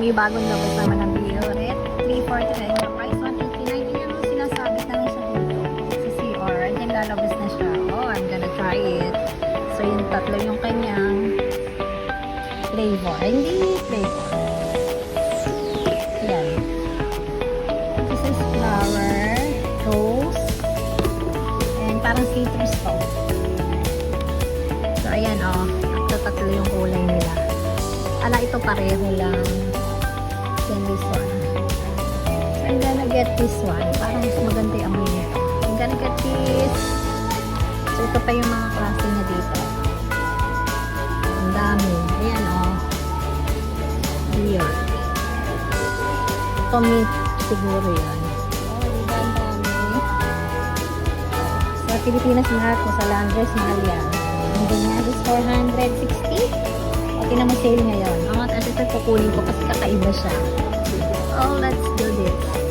may bagong labas naman ng Bioret. 349 yung price, 189. Hindi naman sinasabit na siya dito sa CR. And then lalabas na siya. Oh, I'm gonna try it. So, yung tatlo yung kanyang flavor. Hindi flavor. Ayan. This is flower, rose, and parang citrus to. So, ayan oh. Tatlo yung kulay nila. Ala, ito pareho lang. Then this one. So, I'm gonna get this one. Parang mas maganda yung amoy nito. I'm gonna get this. So, ito pa yung mga klase niya dito. Ang dami. Ayan oh. Beer. Ito mint siguro yan. Oh, diba ang dami. Sa Pilipinas lahat mo sa Landres, mahal yan. Ang ganyan is 460. O, tinang sale ngayon. Ang ito kukunin ko kasi kakaiba siya. Oh, let's